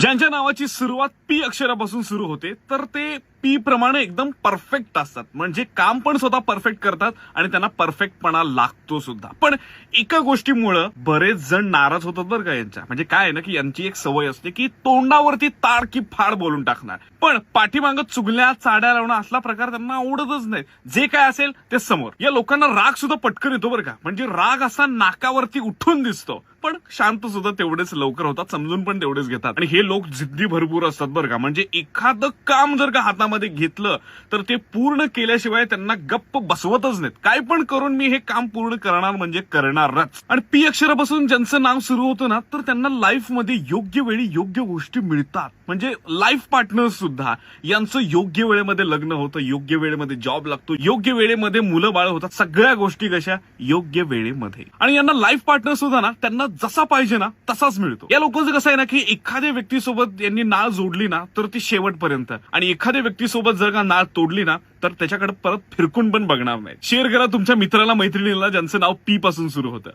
ज्यांच्या नावाची सुरुवात पी अक्षरापासून सुरू होते तर ते पी प्रमाणे एकदम परफेक्ट असतात. म्हणजे काम पण स्वतः परफेक्ट करतात आणि त्यांना परफेक्टपणा लागतो सुद्धा. पण एका गोष्टीमुळे बरेच जण नाराज होतात बरं का यांच्या. म्हणजे काय आहे ना की यांची एक सवय असते की तोंडावरती ताड की फाड बोलून टाकणार, पण पाठीमागं चुगल्या चाड्या लावणं असला प्रकार त्यांना आवडतच नाही. जे काय असेल ते समोर. या लोकांना राग सुद्धा पटकन येतो बरं का. म्हणजे राग असा नाकावरती उठून दिसतो, पण शांत सुद्धा तेवढेच लवकर होतात, समजून पण तेवढेच घेतात. आणि हे लोक जिद्दी भरपूर असतात बरं का. म्हणजे एखादं काम जर का हातामध्ये घेतलं तर ते पूर्ण केल्याशिवाय त्यांना गप्प बसवतच नाहीत. काय पण करून मी हे काम पूर्ण करणार म्हणजे करणारच. आणि पी अक्षरापासून ज्यांचं नाव सुरू होतं ना तर त्यांना लाईफ मध्ये योग्य वेळी योग्य गोष्टी मिळतात. म्हणजे लाईफ पार्टनर सुद्धा यांचं योग्य वेळेमध्ये लग्न होतं, योग्य वेळेमध्ये जॉब लागतो, योग्य वेळेमध्ये मुलं बाळ होतात. सगळ्या गोष्टी कशा योग्य वेळेमध्ये. आणि यांना लाईफ पार्टनर सुद्धा ना त्यांना जसा पाहिजे ना तसाच मिळतो. या लोकांचं कसं आहे ना की एखाद्या व्यक्तीसोबत यांनी नाळ जोडली ना तर ती शेवटपर्यंत, आणि एखाद्या व्यक्तीसोबत जर का नाळ तोडली ना तर त्याच्याकडे परत फिरकून पण बघणार नाही. शेअर करा तुमच्या मित्राला मैत्रिणीला ज्यांचं नाव पी पासून सुरू होतं.